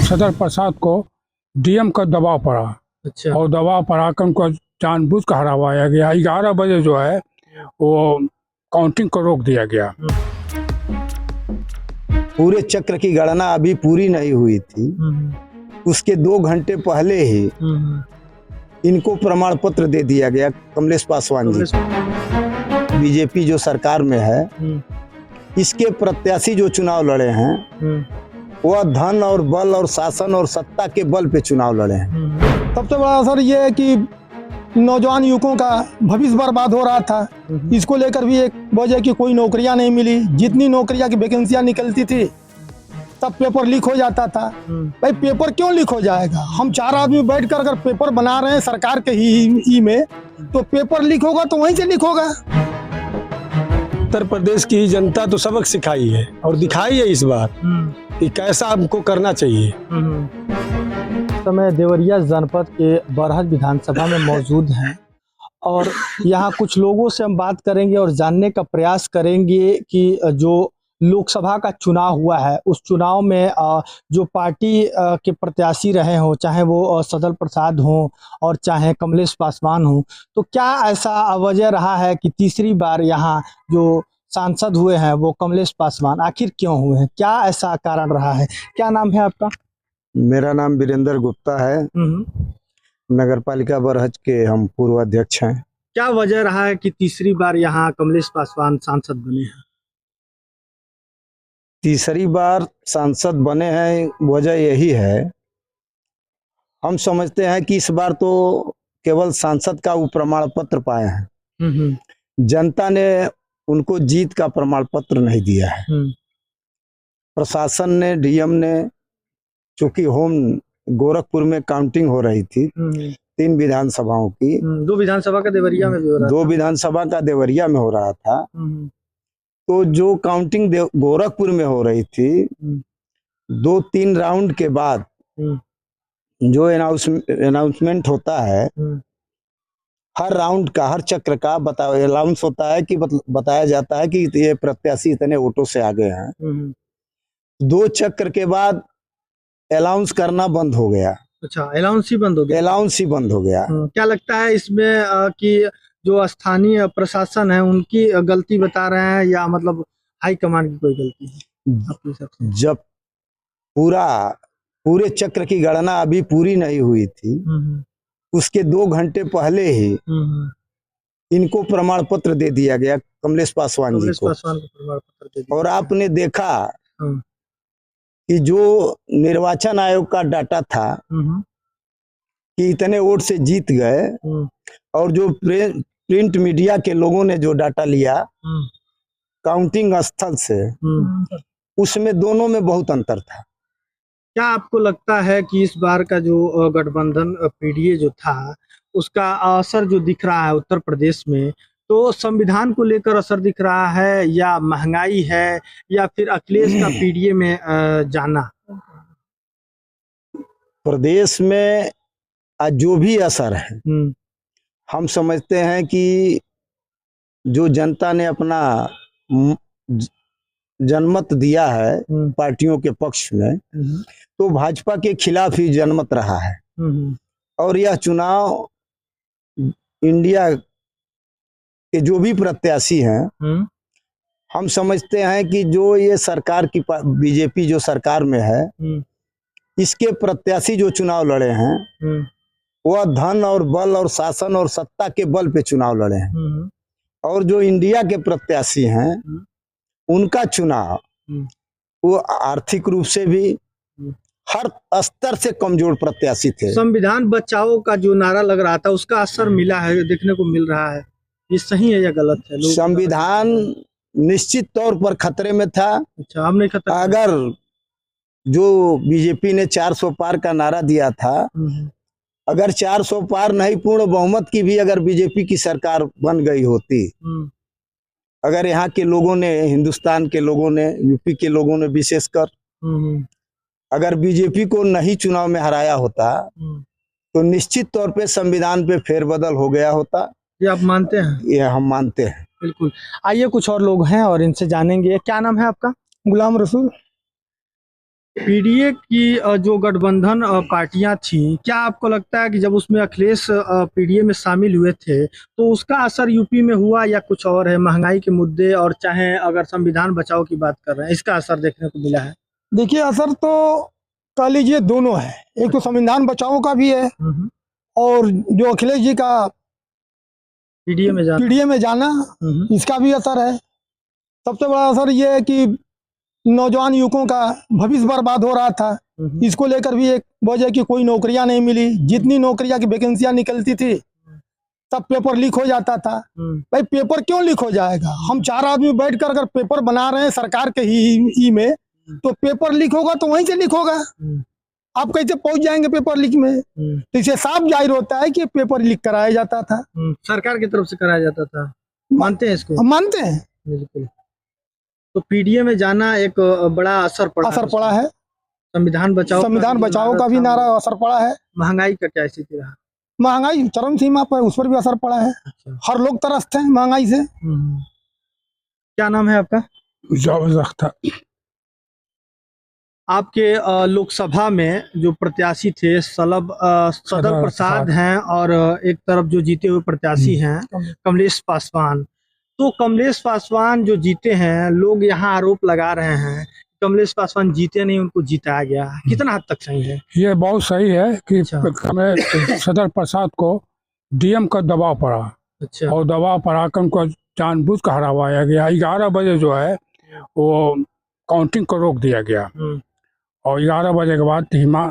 सदर प्रसाद को डीएम का दबाव पड़ा। अच्छा। और दबाव पड़ा कर उनको जानबूझ कर हरवाया गया। 11 बजे जो है वो काउंटिंग को रोक दिया गया। पूरे चक्र की गणना अभी पूरी नहीं हुई थी, उसके 2 घंटे पहले ही इनको प्रमाण पत्र दे दिया गया। कमलेश पासवान जी, बीजेपी जो सरकार में है, इसके प्रत्याशी जो चुनाव लड़े हैं वह धन और बल और शासन और सत्ता के बल पे चुनाव लड़े हैं। सबसे बड़ा असर ये है कि नौजवान युवकों का भविष्य बर्बाद हो रहा था। इसको लेकर भी एक वजह कि कोई नौकरियां नहीं मिली। जितनी नौकरियां की वैकेंसियां निकलती थी तब पेपर लीक हो जाता था। भाई पेपर क्यों लीक हो जाएगा? हम 4 आदमी बैठकर अगर पेपर बना रहे हैं सरकार के ही में, तो पेपर लीक होगा तो वहीं से लीक होगा। उत्तर प्रदेश की जनता तो सबक सिखाई है और दिखाई है इस बार कि कैसा हमको करना चाहिए। समय देवरिया जनपद के बरहज विधानसभा में मौजूद हैं और यहाँ कुछ लोगों से हम बात करेंगे और जानने का प्रयास करेंगे कि जो लोकसभा का चुनाव हुआ है उस चुनाव में जो पार्टी के प्रत्याशी रहे हों, चाहे वो सदर प्रसाद हों और चाहे कमलेश पासवान हों, तो क्या ऐसा वजह रहा है कि तीसरी बार यहाँ जो सांसद हुए हैं वो कमलेश पासवान आखिर क्यों हुए हैं? क्या ऐसा कारण रहा है? क्या नाम है आपका? मेरा नाम वीरेंद्र गुप्ता है। नगर पालिका बरहज के हम पूर्व अध्यक्ष हैं। क्या वजह रहा है कि तीसरी बार यहाँ कमलेश पासवान सांसद बने हैं? तीसरी बार सांसद बने हैं, वजह यही है, हम समझते हैं कि इस बार तो केवल सांसद का वो प्रमाण पत्र पाए हैं, जनता ने उनको जीत का प्रमाण पत्र नहीं दिया है। प्रशासन ने, डीएम ने, चूंकि गोरखपुर में काउंटिंग हो रही थी 3 विधानसभाओं की, 2 विधानसभा का देवरिया में भी हो रहा था। 2 विधानसभा का देवरिया में हो रहा था, तो जो काउंटिंग गोरखपुर में हो रही थी 2-3 राउंड के बाद जो अनाउंसमेंट होता है, हर राउंड का, हर चक्र का अनाउंस होता है कि बताया जाता है कि ये प्रत्याशी इतने वोटों से आगे हैं। 2 चक्र के बाद अनाउंस करना बंद हो गया। अच्छा, अनाउंस ही बंद हो गया? अनाउंस ही बंद हो गया। क्या लगता है इसमें कि जो स्थानीय प्रशासन है उनकी गलती बता रहे हैं या मतलब हाईकमान की कोई गलती है? जब पूरे चक्र की गणना अभी पूरी नहीं हुई थी, उसके 2 घंटे पहले ही इनको प्रमाण पत्र दे दिया गया, कमलेश पासवान जी को। प्रमाण पत्र दे दिया। और आपने देखा कि जो निर्वाचन आयोग का डाटा था कि इतने वोट से जीत गए, और जो प्रिंट मीडिया के लोगों ने जो डाटा लिया काउंटिंग स्थल से, उसमें दोनों में बहुत अंतर था। क्या आपको लगता है कि इस बार का जो गठबंधन पीडीए जो था उसका असर जो दिख रहा है उत्तर प्रदेश में, तो संविधान को लेकर असर दिख रहा है या महंगाई है या फिर अखिलेश का पीडीए में जाना? प्रदेश में जो भी असर है, हम समझते हैं कि जो जनता ने अपना जनमत दिया है पार्टियों के पक्ष में, तो भाजपा के खिलाफ ही जनमत रहा है। और यह चुनाव इंडिया के जो भी प्रत्याशी हैं, हम समझते हैं कि जो ये सरकार की बीजेपी जो सरकार में है, इसके प्रत्याशी जो चुनाव लड़े हैं वह धन और बल और शासन और सत्ता के बल पे चुनाव लड़े हैं। और जो इंडिया के प्रत्याशी हैं उनका चुनाव वो आर्थिक रूप से भी हर स्तर से कमजोर प्रत्याशी थे। संविधान बचाओ का जो नारा लग रहा था उसका असर मिला है, देखने को मिल रहा है। ये सही है या गलत है? संविधान निश्चित तौर पर खतरे में था। अच्छा, हमने खतरे? अगर जो बीजेपी ने 400 पार का नारा दिया था, अगर 400 पार नहीं, पूर्ण बहुमत की भी अगर बीजेपी की सरकार बन गई होती, अगर यहाँ के लोगों ने, हिंदुस्तान के लोगों ने, यूपी के लोगों ने विशेषकर अगर बीजेपी को नहीं चुनाव में हराया होता, तो निश्चित तौर पे संविधान पे फेरबदल हो गया होता। ये आप मानते हैं? ये हम मानते हैं। बिल्कुल। आइए कुछ और लोग हैं और इनसे जानेंगे। क्या नाम है आपका? गुलाम रसूल। पीडीए की जो गठबंधन पार्टियां थी, क्या आपको लगता है कि जब उसमें अखिलेश पीडीए में शामिल हुए थे तो उसका असर यूपी में हुआ या कुछ और है? महंगाई के मुद्दे और चाहे अगर संविधान बचाओ की बात कर रहे हैं, इसका असर देखने को मिला है? देखिए असर तो कह लीजिए दोनों है, एक तो संविधान बचाओ का भी है और जो अखिलेश जी का पीडीए में जाना इसका भी असर है। सबसे बड़ा असर ये है कि नौजवान युवकों का भविष्य बर्बाद हो रहा था, इसको लेकर भी एक वजह कि कोई नौकरियां नहीं मिली। जितनी नौकरियां की वैकेंसियां निकलती थी सब पेपर लीक हो जाता था। भाई पेपर क्यों लीक हो जाएगा? हम 4 आदमी बैठकर अगर पेपर बना रहे हैं सरकार के ही में, तो पेपर लीक होगा तो वहीं से लीक होगा। आप कैसे पहुंच जाएंगे पेपर लीक में? तो इसे साफ जाहिर होता है कि पेपर लीक कराया जाता था, सरकार की तरफ से कराया जाता था। मानते हैं इसको? हम मानते हैं। बिल्कुल। तो पीडीए में जाना एक बड़ा असर पड़ा है। संविधान बचाओ का भी नारा असर पड़ा है। महंगाई का क्या स्थिति रहा? महंगाई चरम सीमा पर, उस पर भी असर पड़ा है। अच्छा। हर लोग तरसते हैं महंगाई से। क्या नाम है आपका? जावेद अख्तर। आपके लोकसभा में जो प्रत्याशी थे सदर प्रसाद हैं और एक तरफ जो जीते हुए प्रत्याशी हैं कमलेश पासवान। तो कमलेश पासवान जो जीते हैं, लोग यहाँ आरोप लगा रहे हैं कमलेश पासवान जीते नहीं, उनको जिताया गया। कितना हद तक सही है? ये बहुत सही है कि सदर प्रसाद को डीएम का दबाव पड़ा। अच्छा। और दबाव पड़ा कर उनको जानबूझ कर हरावाया गया। 11 बजे जो है वो काउंटिंग को रोक दिया गया और 11 बजे के बाद धीमा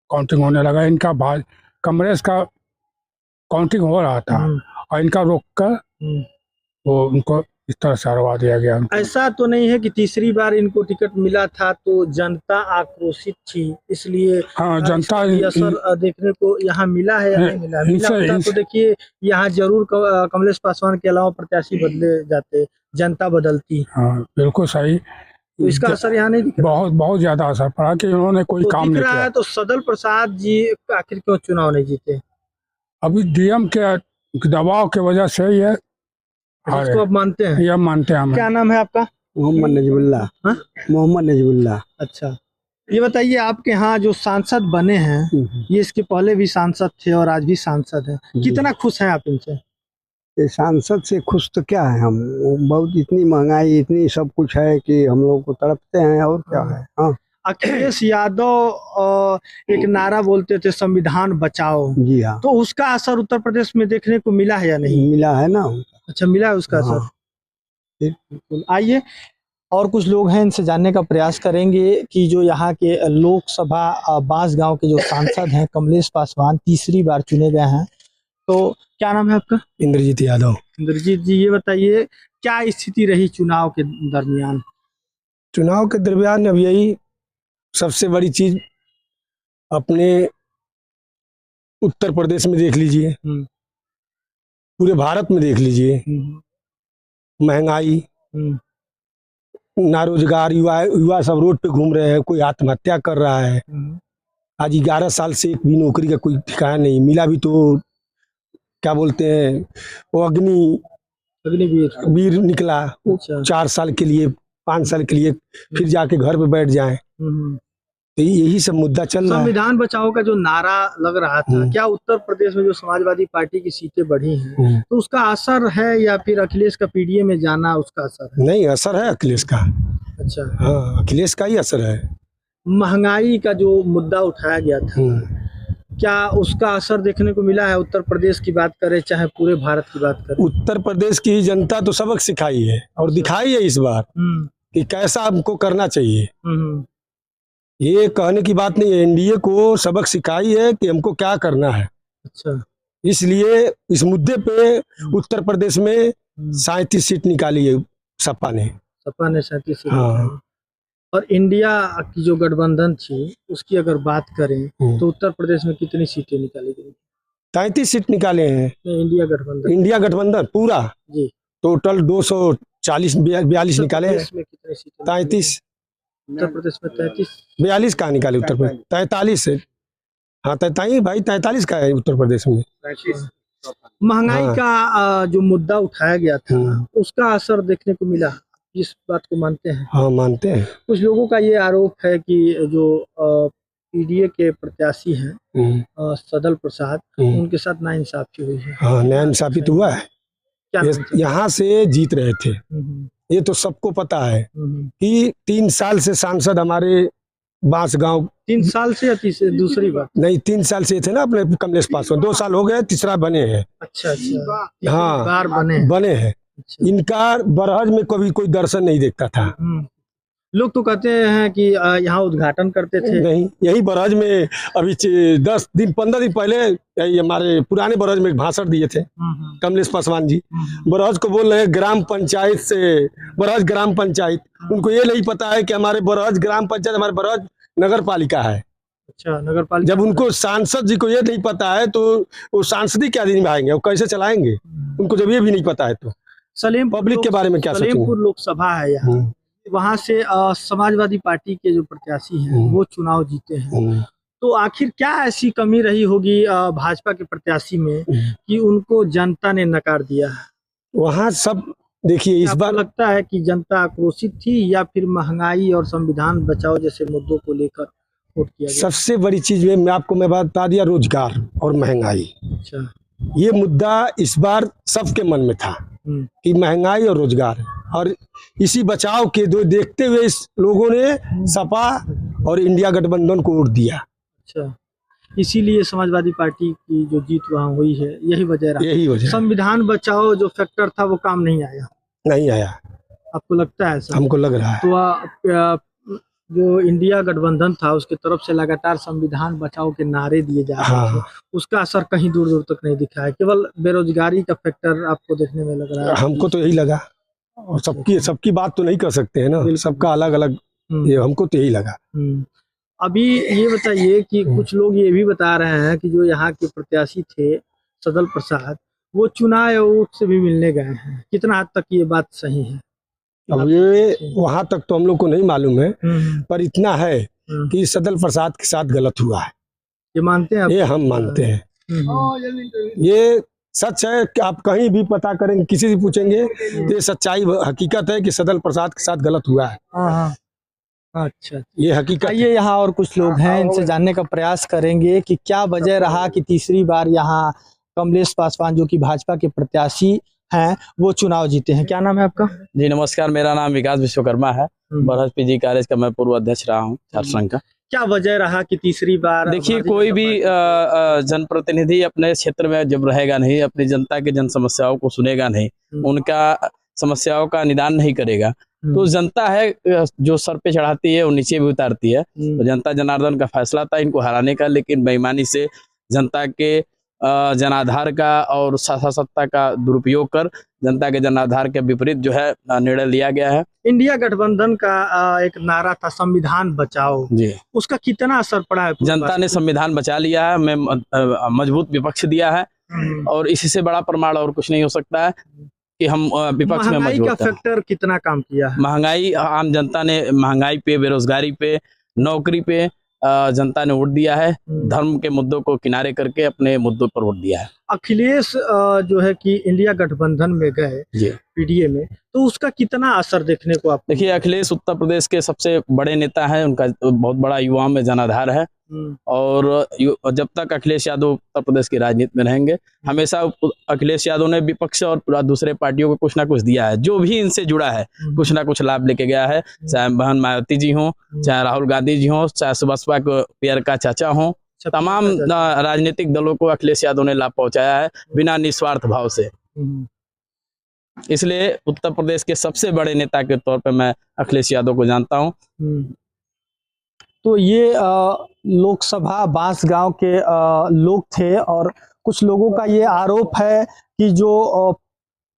काउंटिंग होने लगा। इनका कांग्रेस का काउंटिंग हो रहा था और इनका रोक कर वो उनको इस तरह से हरवा दिया गया। ऐसा तो नहीं है कि तीसरी बार इनको टिकट मिला था तो जनता आक्रोशित थी, इसलिए हाँ जनता असर देखने को यहाँ मिला है या नहीं मिला? मिला होता तो देखिए यहाँ जरूर कमलेश पासवान के अलावा प्रत्याशी बदले जाते, जनता बदलती। हाँ बिल्कुल सही। तो इसका असर यहाँ नहीं दिख रहा? बहुत ज्यादा असर पड़ा कि उन्होंने कोई काम नहीं किया। तो सदर प्रसाद जी आखिर क्यों चुनाव नहीं जीते? अभी डीएम के दबाव के वजह से ये इसको आप मानते हैं? ये मानते हैं हम। क्या नाम है आपका? मोहम्मद नजमुल्लाह। मोहम्मद नजमुल्लाह। अच्छा, ये बताइए आपके यहाँ जो सांसद बने हैं, ये इसके पहले भी सांसद थे और आज भी सांसद हैं, कितना खुश हैं आप इनसे? ये सांसद से खुश तो क्या है हम, बहुत इतनी महंगाई इतनी सब कुछ है कि हम लोग को तड़पते हैं और क्या है। हाँ अखिलेश यादव एक नारा बोलते थे संविधान बचाओ। जी हाँ। तो उसका असर उत्तर प्रदेश में देखने को मिला है या नहीं? मिला है ना। अच्छा, मिला है उसका असर। बिल्कुल। आइए और कुछ लोग हैं, इनसे जानने का प्रयास करेंगे कि जो यहाँ के लोकसभा बांसगांव के जो सांसद हैं कमलेश पासवान, तीसरी बार चुने गए हैं। तो क्या नाम है आपका? इंद्रजीत यादव। इंद्रजीत जी, ये बताइए क्या स्थिति रही चुनाव के दरमियान? चुनाव के दरमियान अब यही सबसे बड़ी चीज अपने उत्तर प्रदेश में देख लीजिए, पूरे भारत में देख लीजिए, महंगाई, ना रोजगार, युवा सब रोड पे घूम रहे हैं, कोई आत्महत्या कर रहा है। आज 11 साल से एक भी नौकरी का कोई ठिकाना नहीं मिला। भी तो क्या बोलते हैं वो अग्निवीर निकला। अच्छा। 4 साल के लिए 5 साल के लिए फिर जाके घर पे बैठ जाए। तो यही सब मुद्दा चल रहा है। संविधान बचाओ का जो नारा लग रहा था, क्या उत्तर प्रदेश में जो समाजवादी पार्टी की सीटें बढ़ी हैं तो उसका असर है या फिर अखिलेश का पीडीए में जाना उसका असर है? नहीं, असर है अखिलेश का। अच्छा। हाँ, अखिलेश का ही असर है। महंगाई का जो मुद्दा उठाया गया था, क्या उसका असर देखने को मिला है? उत्तर प्रदेश की बात करें चाहे पूरे भारत की बात करें, उत्तर प्रदेश की जनता तो सबक सिखाई है और दिखाई है इस बार कि कैसा हमको करना चाहिए। ये कहने की बात नहीं है, एनडीए को सबक सिखाई है कि हमको क्या करना है। अच्छा। इसलिए इस मुद्दे पे उत्तर प्रदेश में 37 सीट निकाली है सपा ने 37 सीट। हाँ। और इंडिया की जो गठबंधन थी उसकी अगर बात करें तो उत्तर प्रदेश में कितनी सीटें निकाली गई? 33 सीट निकाले हैं। इंडिया गठबंधन पूरा जी टोटल 242 निकाले हैं। 33 उत्तर प्रदेश में 42 कहाँ निकाले उत्तर प्रदेश? 43 है। हाँ 43 भाई, 43 का है उत्तर प्रदेश में। महंगाई का जो मुद्दा उठाया गया था उसका असर देखने को मिला इस बात को मानते हैं? हाँ मानते हैं। कुछ लोगों का ये आरोप है कि जो पीडीए के प्रत्याशी हैं सदल प्रसाद, उनके साथ नाइंसाफी हुई है। हाँ नाइंसाफी तो हुआ है। क्या यहाँ से जीत रहे थे, ये तो सबको पता है कि 3 साल से सांसद हमारे बांसगांव 3 साल से या दूसरी बात नहीं 3 साल से थे ना अपने कमलेश पासवान, 2 साल हो गए, तीसरा बने हैं। अच्छा हाँ बार बने हैं। अच्छा। इनका बरहज में कभी कोई दर्शन नहीं देखता था। लोग तो कहते हैं कि यहाँ उद्घाटन करते थे। नहीं, यही बरहज में अभी 10 दिन 15 दिन पहले यही हमारे पुराने बरहज में भाषण दिए थे कमलेश पासवान जी। बरहज को बोल रहे हैं ग्राम पंचायत से, बरहज ग्राम पंचायत, उनको ये नहीं पता है कि हमारे बरहज ग्राम पंचायत हमारे बरहज नगर पालिका है। अच्छा नगर पालिका। जब उनको सांसद जी को ये नहीं पता है तो वो सांसदी क्या निभाएंगे, वो कैसे चलाएंगे? उनको जब ये भी नहीं पता है तो सलेम पब्लिक के बारे में क्या सोचेंगे? सलेमपुर लोकसभा है यहाँ, वहाँ से समाजवादी पार्टी के जो प्रत्याशी हैं वो चुनाव जीते हैं। तो आखिर क्या ऐसी कमी रही होगी भाजपा के प्रत्याशी में कि उनको जनता ने नकार दिया? वहाँ सब देखिए इस बार लगता है कि जनता आक्रोशित थी या फिर महंगाई और संविधान बचाओ जैसे मुद्दों को लेकर वोट किया गया? सबसे बड़ी चीज मैं बता दिया, रोजगार और महंगाई। अच्छा, ये मुद्दा इस बार सबके मन में था कि महंगाई और रोजगार, और इसी बचाव के दो देखते हुए इस लोगों ने सपा और इंडिया गठबंधन को वोट दिया। अच्छा, इसीलिए समाजवादी पार्टी की जो जीत वहाँ हुई है यही वजह रहा। यही वजह। संविधान बचाओ जो फैक्टर था वो काम नहीं आया। आपको लगता है? हमको लग रहा है। तो जो इंडिया गठबंधन था उसके तरफ से लगातार संविधान बचाओ के नारे दिए जा रहे थे, उसका असर कहीं दूर दूर तक नहीं दिखा है, केवल बेरोजगारी का फैक्टर आपको देखने में लग रहा है? हमको तो यही लगा, और सबकी बात तो नहीं कर सकते हैं ना, सबका अलग अलग, ये हमको तो यही लगा। अभी ये बताइए कि कुछ लोग ये भी बता रहे हैं कि जो यहाँ के प्रत्याशी थे सदल प्रसाद, वो चुनाव आयोग से भी मिलने गए हैं, कितना हद तक ये बात सही है? अब ये वहां तक तो हम लोग को नहीं मालूम है, पर इतना है कि सदल प्रसाद के साथ गलत हुआ है। ये मानते हैं? ये हम मानते हैं। ये सच है कि आप कहीं भी पता करेंगे, किसी से पूछेंगे तो ये सच्चाई हकीकत है कि सदल प्रसाद के साथ गलत हुआ है। अच्छा, ये हकीकत। ये यहाँ और कुछ लोग हैं, इनसे जानने का प्रयास करेंगे कि क्या वजह रहा कि तीसरी बार यहाँ कमलेश पासवान जो कि भाजपा के प्रत्याशी हैं वो चुनाव जीते हैं। क्या नाम है आपका? जी नमस्कार, मेरा नाम विकास विश्वकर्मा है। बरहज पीजी कॉलेज का मैं पूर्व अध्यक्ष रहा हूँ छात्र का। क्या वजह रहा कि तीसरी बार? देखिए, कोई भी जनप्रतिनिधि अपने क्षेत्र में जब रहेगा नहीं, अपनी जनता की जन समस्याओं को सुनेगा नहीं, उनका समस्याओं का निदान नहीं करेगा, तो जनता है जो सर पे चढ़ाती है वो नीचे भी उतारती है। तो जनता जनार्दन का फैसला था इनको हराने का, लेकिन बेईमानी से जनता के जनाधार का और शासन सत्ता का दुरुपयोग कर जनता के जनाधार के विपरीत जो है निर्णय लिया गया है। इंडिया गठबंधन का एक नारा था संविधान बचाओ जी, उसका कितना असर पड़ा है? जनता ने संविधान बचा लिया है, मैं मजबूत विपक्ष दिया है, और इसी से बड़ा प्रमाण और कुछ नहीं हो सकता है कि हम विपक्ष में मजबूत हैं। का फैक्टर कितना काम किया है? महंगाई, आम जनता ने महंगाई पे, बेरोजगारी पे, नौकरी पे जनता ने वोट दिया है। धर्म के मुद्दों को किनारे करके अपने मुद्दों पर वोट दिया है। अखिलेश जो है कि इंडिया गठबंधन में गए पीडीए में, तो उसका कितना असर देखने को आप? देखिए, अखिलेश उत्तर प्रदेश के सबसे बड़े नेता हैं, उनका बहुत बड़ा युवाओं में जनाधार है, और जब तक अखिलेश यादव उत्तर प्रदेश की राजनीति में रहेंगे, हमेशा अखिलेश यादव ने विपक्ष और दूसरे पार्टियों को कुछ ना कुछ दिया है। जो भी इनसे जुड़ा है कुछ ना कुछ लाभ लेके गया है, चाहे बहन मायावती जी हो, चाहे राहुल गांधी जी हो, चाहे बसपा के प्रियंका चाचा हो, तमाम राजनीतिक दलों को अखिलेश यादव ने लाभ पहुंचाया है बिना निस्वार्थ भाव से। इसलिए उत्तर प्रदेश के सबसे बड़े नेता के तौर पे मैं अखिलेश यादव को जानता हूं। तो ये लोकसभा बांसगांव के लोग थे, और कुछ लोगों का ये आरोप है कि जो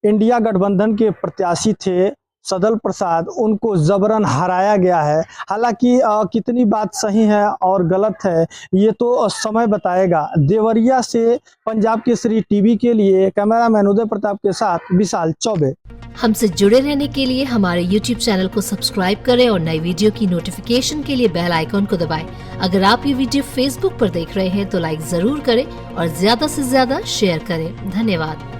इंडिया गठबंधन के प्रत्याशी थे सदल प्रसाद, उनको जबरन हराया गया है। हालांकि कितनी बात सही है और गलत है ये तो समय बताएगा। देवरिया से पंजाब केसरी टीवी के लिए कैमरामैन उदय प्रताप के साथ विशाल चौबे। हमसे जुड़े रहने के लिए हमारे YouTube चैनल को सब्सक्राइब करें और नई वीडियो की नोटिफिकेशन के लिए बेल आइकॉन को दबाएं। अगर आप ये वीडियो Facebook पर देख रहे हैं तो लाइक जरूर करें और ज्यादा से ज्यादा शेयर करें। धन्यवाद।